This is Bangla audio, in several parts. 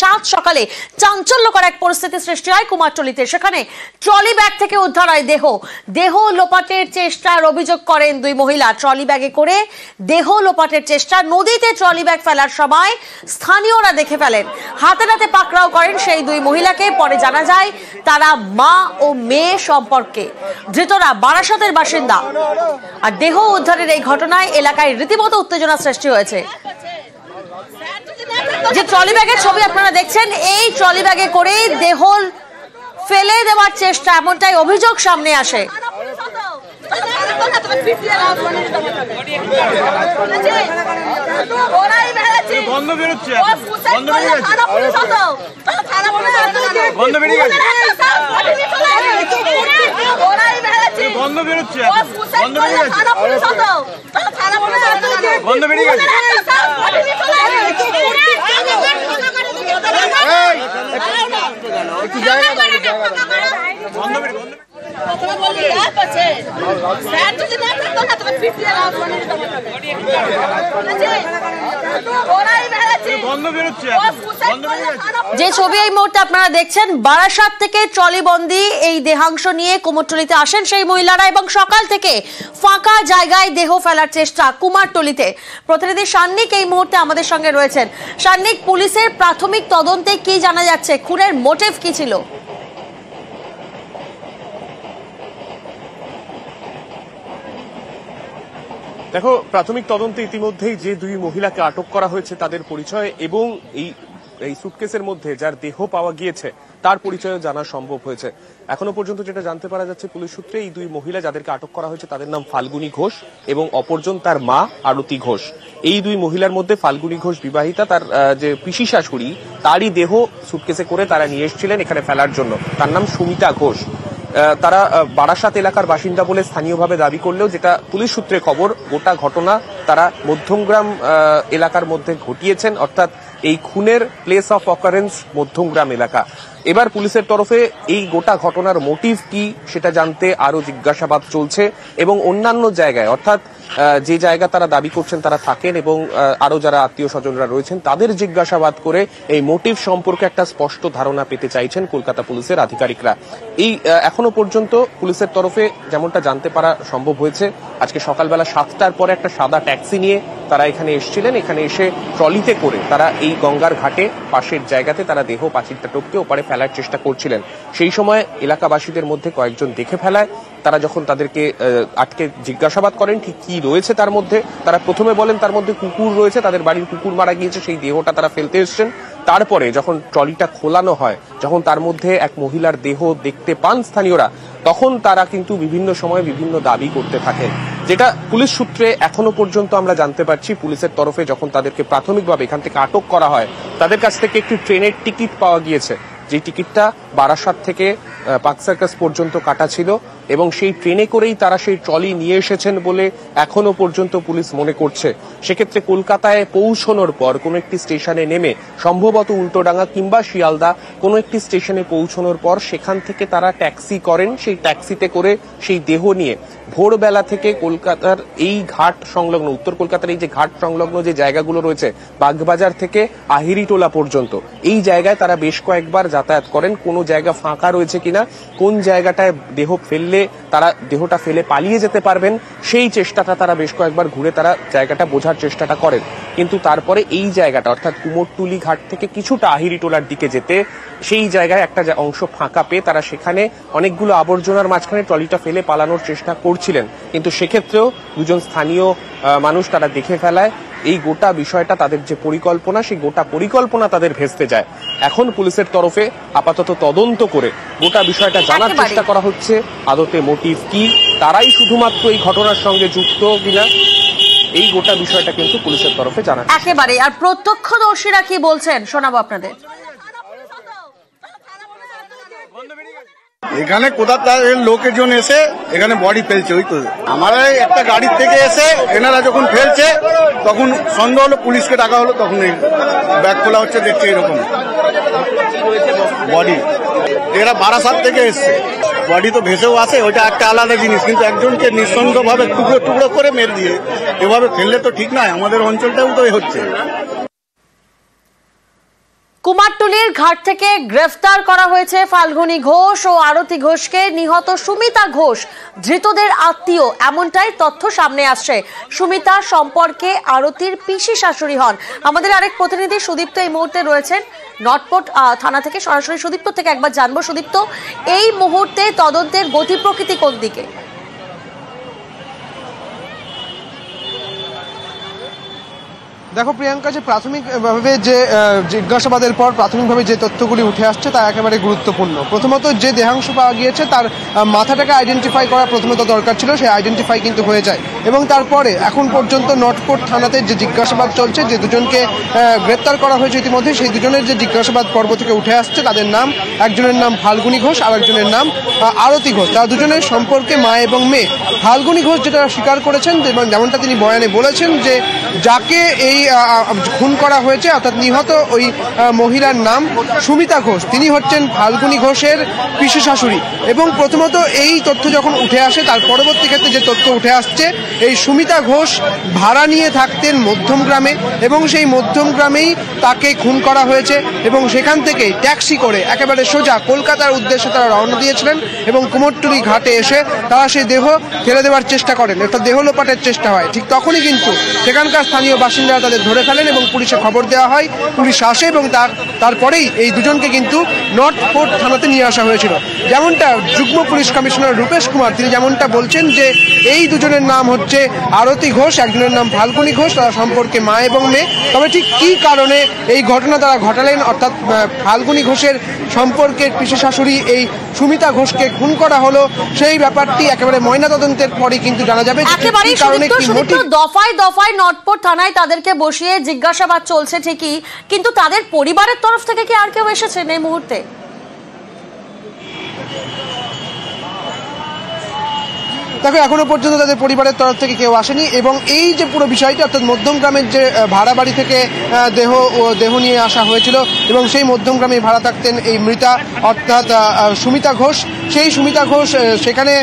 সাত সকালে চাঞ্চল্যকর এক পরিস্থিতি সৃষ্টি হয় কুমারটুলিতে। সেখানে ট্রলি ব্যাগ থেকে উদ্ধার হয় দেহ লোপাটের চেষ্টার অভিযোগ করেন দুই মহিলা। ট্রলি ব্যাগে করে দেহ লোপাটের চেষ্টা, নদীতে ট্রলি ব্যাগ ফেলার সময় স্থানীয়রা দেখে ফেলেন, হাতে নাতে পাকড়াও করেন সেই দুই মহিলাকে। পরে জানা যায় তারা মা ও মেয়ে সম্পর্কে। ধৃতরা বারাসাতের বাসিন্দা। আর দেহ উদ্ধারের এই ঘটনায় এলাকায় রীতিমতো উত্তেজনা সৃষ্টি হয়েছে। যে ট্রলি ব্যাগের ছবি আপনারা দেখছেন, এই ট্রলি ব্যাগে করে দেহ ফেলে দেওয়ার চেষ্টা, এমনটাই অভিযোগ সামনে আসে। যে ছবি এই মুহূর্তে আপনারা দেখছেন, বারাসাত থেকে ট্রলিবন্দি এই দেহাংশ নিয়ে কুমারটুলিতে আসেন সেই মহিলারা এবং সকাল থেকে ফাঁকা জায়গায় দেহ ফেলার চেষ্টা কুমারটুলিতে। প্রতিনিধি সান্নিক এই মুহূর্তে আমাদের সঙ্গে রয়েছেন। সান্নিক, পুলিশের প্রাথমিক তদন্তে কি জানা যাচ্ছে? খুনের মোটিভ কি ছিল? দেখো, প্রাথমিক তদন্তে ইতিমধ্যেই যে দুই মহিলাকে আটক করা হয়েছে তাদের পরিচয় এবং এই সুটকেসের মধ্যে যার দেহ পাওয়া গিয়েছে তার পরিচয় জানা সম্ভব হয়েছে। এখনো পর্যন্ত যেটা জানতে পারা যাচ্ছে পুলিশ সূত্রে, এই দুই মহিলা যাদেরকে আটক করা হয়েছে তাদের নাম ফাল্গুনী ঘোষ এবং অপরজন তার মা আরতি ঘোষ। এই দুই মহিলার মধ্যে ফাল্গুনী ঘোষ বিবাহিতা, তার যে পিসি শাশুড়ি তারই দেহ সুটকেসে করে তারা নিয়ে এসেছিলেন এখানে ফেলার জন্য। তার নাম সুমিতা ঘোষ। তারা বারাসাত এলাকার বাসিন্দা বলে স্থানীয়ভাবে দাবি করলেও যেটা পুলিশ সূত্রে খবর, গোটা ঘটনা তারা মধ্যমগ্রাম এলাকার মধ্যে ঘটিয়েছেন, অর্থাৎ এই খুনের প্লেস অফ অকারেন্স মধ্যমগ্রাম এলাকা। এবার পুলিশের তরফে এই গোটা ঘটনার মোটিভ কি সেটা জানতে আরো জিজ্ঞাসাবাদ চলছে এবং অন্যান্য জায়গায়, অর্থাৎ যে জায়গা তারা দাবি করছেন তারা থাকেন এবং আরো যারা আত্মীয় স্বজনরা রয়েছেন তাদের জিজ্ঞাসাবাদ করে এই মোটিভ সম্পর্কে একটা স্পষ্ট ধারণা পেতে চাইছেন কলকাতা পুলিশের আধিকারিকরা। এই এখনো পর্যন্ত পুলিশের তরফে যেমনটা জানতে পারা সম্ভব হয়েছে, আজকে সকালবেলা 7টার পরে একটা সাদা ট্যাক্সি নিয়ে তারা এখানে এসেছিলেন। এখানে এসে ট্রলিতে করে তারা এই গঙ্গার ঘাটে পাশের জায়গাতে তারা দেহ পাঁচিলটা টপকে ওপারে ফেলার চেষ্টা করছিলেন। সেই সময় এলাকাবাসীদের মধ্যে কয়েকজন দেখে ফেলায়। তারা যখন তাদেরকে আটকে জিজ্ঞাসাবাদ করেন ঠিক কি রয়েছে তার মধ্যে, তারা প্রথমে বলেন তার মধ্যে কুকুর রয়েছে, তাদের বাড়ির কুকুর মারা গিয়েছে, সেই দেহটা তারা ফেলতে এসছেন। তারপরে যখন ট্রলিটা খোলানো হয়, যখন তার মধ্যে এক মহিলার দেহ দেখতে পান স্থানীয়রা, তখন তারা কিন্তু বিভিন্ন সময় বিভিন্ন দাবি করতে থাকেন। যেটা পুলিশ সূত্রে এখনো পর্যন্ত আমরা জানতে পারছি, পুলিশের তরফে যখন তাদেরকে প্রাথমিকভাবে এখান থেকে আটক করা হয় তাদের কাছ থেকে একটি ট্রেনের টিকিট পাওয়া গিয়েছে, যে টিকিটটা বারাসাত থেকে পার্ক সার্কাস পর্যন্ত কাটা ছিল এবং সেই ট্রেনে করেই তারা সেই ট্রলি নিয়ে এসেছেন বলে এখনো পর্যন্ত পুলিশ মনে করছে। সেক্ষেত্রে কলকাতায় পৌঁছানোর পর কোনো একটি স্টেশনে নেমে, সম্ভবত উল্টোডাঙ্গা কিংবা শিয়ালদা কোনো একটি স্টেশনে পৌঁছানোর পর সেখান থেকে তারা ট্যাক্সি করেন। সেই ট্যাক্সিতে করে সেই দেহ নিয়ে ভোরবেলা থেকে কলকাতার এই ঘাট সংলগ্ন, উত্তর কলকাতার এই যে ঘাট সংলগ্ন যে জায়গাগুলো রয়েছে, বাগবাজার থেকে আহিরিটোলা পর্যন্ত, এই জায়গায় তারা বেশ কয়েকবার যাতায়াত করেন। কোনো জায়গা ফাঁকা রয়েছে কিনা, কোন জায়গাটায় দেহ ফেললে তারা দেহটা ফেলে পালিয়ে যেতে পারবেন, সেই চেষ্টাটা তারা বেশ কয়েকবার ঘুরে তারা জায়গাটা বোঝার চেষ্টাটা করেন। কিন্তু তারপরে এই জায়গাটা, অর্থাৎ কুমোরটুলি ঘাট থেকে কিছুটা আহিরিটোলার দিকে যেতে, সেই জায়গায় একটা অংশ ফাঁকা পেয়ে তারা সেখানে অনেকগুলো আবর্জনার মাঝখানে ট্রলিটা ফেলে পালানোর চেষ্টা করছিলেন। কিন্তু সেক্ষেত্রেও দুজন স্থানীয় মানুষ তারা দেখে ফেলায় এই গোটা বিষয়টা, তাদের যে পরিকল্পনা, সেই গোটা পরিকল্পনা তাদের ভেস্তে যায়। এখন পুলিশের তরফে আপাতত তদন্ত করে গোটা বিষয়টা জানার চেষ্টা করা হচ্ছে, আদতে মোটিভ কি, তারাই শুধুমাত্র এই ঘটনার সঙ্গে যুক্ত কিনা, এই গোটা বিষয়টা কিন্তু পুলিশের তরফে জানা একেবারে। আর প্রত্যক্ষদর্শীরা কি বলছেন শোনাবো আপনাদের। এখানে কোথাও লোকজন এসে এখানে বডি ফেলছে, ওই তো আমরা একটা গাড়ির থেকে এসে এনারা যখন ফেলছে তখন সন্দেহ হলো, পুলিশকে ডাকা হলো, তখন এই ব্যাগ খোলা হচ্ছে, দেখছে এরকম বডি। এরা বারাসাত থেকে এসছে, বডি তো ভেসেও আসে, ওইটা একটা আলাদা জিনিস, কিন্তু একজনকে নিঃসন্দেহভাবে টুকরো টুকরো করে মেরে দিয়ে এভাবে ফেললে তো ঠিক নয়, আমাদের অঞ্চলটাও তো হচ্ছে। কুমারটুলির ঘাট থেকে গ্রেফতার করা হয়েছে ফাল্গুনী ঘোষ ও আরতি ঘোষকে। নিহত সুমিতা ঘোষ ধৃতদের আত্মীয়, এমনটাই তথ্য সামনে আসছে। সুমিতা সম্পর্কে আরতির পিসি শাশুড়ি হন। আমাদের আরেক প্রতিনিধি সুদীপ্ত এই মুহূর্তে রয়েছেন নটপট থানা থেকে। সরাসরি সুদীপ্ত থেকে একবার জানবো, সুদীপ্ত, এই মুহূর্তে তদন্তের গতি প্রকৃতি কোন দিকে? দেখো প্রিয়াঙ্কা, যে প্রাথমিকভাবে যে জিজ্ঞাসাবাদের পর প্রাথমিকভাবে যে তথ্যগুলি উঠে আসছে তা একেবারে গুরুত্বপূর্ণ। প্রথমত যে দেহাংশ পাওয়া গিয়েছে তার মাথাটাকে আইডেন্টিফাই করা প্রথমত দরকার ছিল, সেই আইডেন্টিফাই কিন্তু হয়ে যায়। এবং তারপরে এখন পর্যন্ত নটপট থানাতে যে জিজ্ঞাসাবাদ চলছে, যে দুজনকে গ্রেপ্তার করা হয়েছে ইতিমধ্যে, সেই দুজনের যে জিজ্ঞাসাবাদ পর্ব থেকে উঠে আসছে তাদের নাম, একজনের নাম ফাল্গুনী ঘোষ আর একজনের নাম আরতি ঘোষ। তারা দুজনের সম্পর্কে মা এবং মেয়ে। ফাল্গুনী ঘোষ যেটা স্বীকার করেছেন, যেমনটা তিনি বয়ানে বলেছেন, যে যাকে এই খুন করা হয়েছে অর্থাৎ নিহত ওই মহিলার নাম সুমিতা ঘোষ, তিনি হচ্ছেন ফাল্গুনী ঘোষের পিসি শাশুড়ি। এবং প্রথমত এই তথ্য যখন উঠে আসে, তার পরবর্তী ক্ষেত্রে যে তথ্য উঠে আসছে, এই সুমিতা ঘোষ ভাড়া নিয়ে থাকতেন মধ্যম গ্রামে এবং সেই মধ্যম গ্রামেই তাকে খুন করা হয়েছে। এবং সেখান থেকে ট্যাক্সি করে একেবারে সোজা কলকাতার উদ্দেশ্যে তারা রওনা দিয়েছিলেন এবং কুমোরটুলি ঘাটে এসে তারা সেই দেহ ফেলে দেওয়ার চেষ্টা করেন, একটা দেহ লোপাটের চেষ্টা হয়। ঠিক তখনই কিন্তু সেখানকার স্থানীয় বাসিন্দারা তাদের ধরে ফেলেন এবং পুলিশে খবর দেওয়া হয়। পুলিশ আসে এবং তারপরেই এই দুজনকে কিন্তু নর্থপোর্ট থানাতে নিয়ে আসা হয়েছিল। যেমনটা যুগ্ম পুলিশ কমিশনার রূপেশ কুমার তিনি যেমনটা বলছেন, যে এই দুজনের নাম হচ্ছে আরতি ঘোষ, একজনের নাম ফাল্গুনী ঘোষ, তারা সম্পর্কে মা এবং মেয়ে। তবে ঠিক কী কারণে এই ঘটনা তারা ঘটালেন, অর্থাৎ ফাল্গুনী ঘোষের সম্পর্কের পিসি শাশুড়ি এই সুমিতা ঘোষকে খুন করা হলো, সেই ব্যাপারটি একেবারে ময়নাতদন্তের পরে কিন্তু জানা যাবে। দফায় দফায় নটপট থানায় তাদেরকে বসিয়ে জিজ্ঞাসাবাদ চলছে ঠিকই, কিন্তু তাদের পরিবারের তরফ থেকে কি আর কেউ এসেছেন এই মুহূর্তে? দেখো, এখনো পর্যন্ত তাদের পরিবারের তরফ থেকে কেউ আসেনি। এবং এই যে পুরো বিষয়টি, অর্থাৎ মধ্যম গ্রামের যে ভাড়া বাড়ি থেকে দেহ নিয়ে আসা হয়েছিল এবং সেই মধ্যম গ্রামে ভাড়া থাকতেন এই মৃতা অর্থাৎ সুমিতা ঘোষ, সেই সুমিতা ঘোষ সেখানে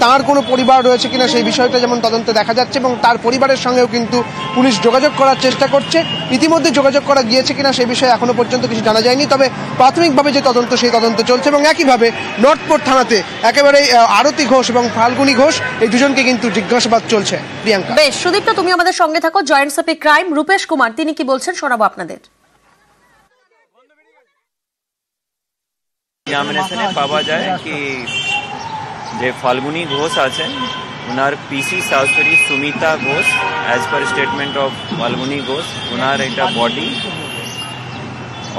তার কোনো পরিবার রয়েছে কিনা সেই বিষয়টা যেমন তদন্তে দেখা যাচ্ছে এবং তার পরিবারের সঙ্গেও কিন্তু পুলিশ যোগাযোগ করার চেষ্টা করছে। ইতিমধ্যে যোগাযোগ করা গিয়েছে কিনা সেই বিষয়ে এখনো পর্যন্ত কিছু জানা যায়নি। তবে প্রাথমিকভাবে যে তদন্ত, সেই তদন্ত চলছে। এবং একইভাবে নটপট থানাতে একেবারে আরতি ঘোষ এবং ফাল্গুনী ঘোষ এই দুজনকে কিন্তু জিজ্ঞাসাবাদ চলছে। প্রিয়াঙ্কা, বেশ, সুদীপ্ত, তুমি আমাদের সঙ্গে থাকো। Joint CP crime Rupesh Kumar তিনি কি বলছেন শোনাবো আপনাদের। এক্সামিনেশনে পাওয়া যায় কি যে ফাল্গুনী ঘোষ আছেন, ওনার পিসি শাশুড়ি Sumita Ghosh, as per statement of Falguni Ghosh, ওনার একটা বডি,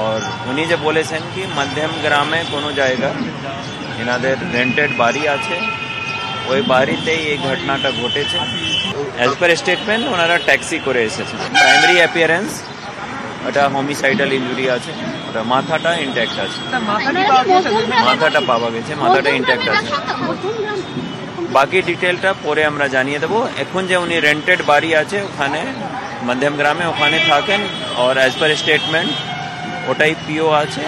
আর উনি যে বলেছেন কি মধ্যম গ্রামে কোনো জায়গা এনাদের রেন্টেড বাড়ি আছে, ওই বাড়িতেই এই ঘটনাটা ঘটেছে। অ্যাজ পার স্টেটমেন্ট ওনারা ট্যাক্সি করে এসেছেন। প্রাইমারি অ্যাপিয়ারেন্স এটা হোমিসাইডাল ইঞ্জুরি আছে, ওটা মাথাটা ইনট্যাক্ট আছে, মাথাটা পাওয়া গেছে, মাথাটা ইনট্যাক্ট আছে। বাকি ডিটেলটা পরে আমরা জানিয়ে দেবো। এখন যে উনি রেন্টেড বাড়ি আছে ওখানে মধ্যম গ্রামে, ওখানে থাকেন, আর অ্যাজ পার স্টেটমেন্ট ওটাই পিও আছে,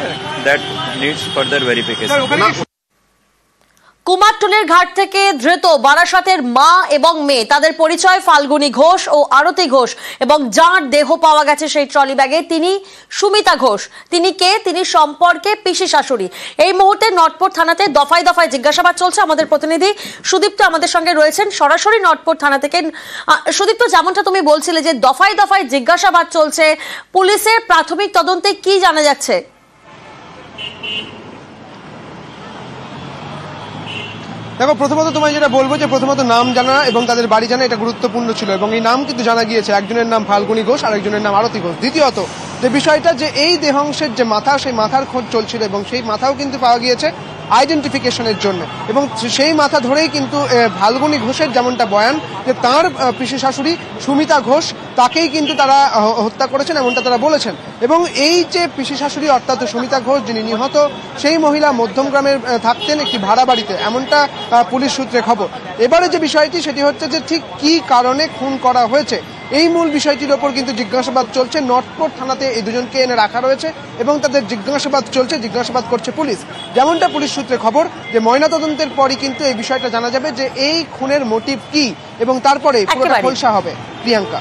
দ্যাট নিডস ফার্দার ভেরিফিকেশন। কুমারটুলির ঘাট থেকে ধৃত বারাসাতের মা এবং মেয়ে, তাদের পরিচয় ফাল্গুনী ঘোষ ও আরতি ঘোষ, এবং যার দেহ পাওয়া গেছে সেই ট্রলি ব্যাগে তিনি সুমিতা ঘোষ। তিনি কে? তিনি সম্পর্কে পিসি শাশুড়ি। এই মুহূর্তে নটপট থানাতে দফায় দফায় জিজ্ঞাসাবাদ চলছে। আমাদের প্রতিনিধি সুদীপ্ত আমাদের সঙ্গে রয়েছেন সরাসরি নটপট থানা থেকে। সুদীপ্ত, যেমনটা তুমি বলছিলে যে দফায় দফায় জিজ্ঞাসাবাদ চলছে, পুলিশের প্রাথমিক তদন্তে কি জানা যাচ্ছে? দেখো, প্রথমত তোমায় যেটা বলবো, যে প্রথমত নাম জানা এবং তাদের বাড়ি জানা এটা গুরুত্বপূর্ণ ছিল এবং এই নাম কিন্তু জানা গিয়েছে। একজনের নাম ফাল্গুনী ঘোষ আর একজনের নাম আরতি ঘোষ। দ্বিতীয়ত যে বিষয়টা, যে এই দেহাংশের যে মাথা, সেই মাথার খোঁজ চলছিল এবং সেই মাথাও কিন্তু পাওয়া গিয়েছে আইডেন্টিফিকেশনের জন্য। এবং সেই মাথা ধরেই কিন্তু ফাল্গুনী ঘোষের যেমনটা বয়ান, যে তার পিসি শাশুড়ি সুমিতা ঘোষ তাকেই কিন্তু তারা হত্যা করেছেন, এমনটা তারা বলেছেন। এবং এই যে পিসি শাশুড়ি অর্থাৎ সুমিতা ঘোষ যিনি নিহত, সেই মহিলা মধ্যম গ্রামের থাকতেন একটি ভাড়া বাড়িতে, এমনটা পুলিশ সূত্রে খবর। এবারে যে বিষয়টি সেটি হচ্ছে যে ঠিক কী কারণে খুন করা হয়েছে, এই মূল বিষয়টির ওপর কিন্তু জিজ্ঞাসাবাদ চলছে। নটপট থানাতে এই দুজনকে এনে রাখা রয়েছে এবং তাদের জিজ্ঞাসাবাদ চলছে, জিজ্ঞাসাবাদ করছে পুলিশ। যেমনটা পুলিশ সূত্রে খবর, যে ময়নাতদন্তের পরই কিন্তু এই বিষয়টা জানা যাবে যে এই খুনের মোটিভ কি এবং তারপরে পুরোটা খোলসা হবে। প্রিয়াঙ্কা।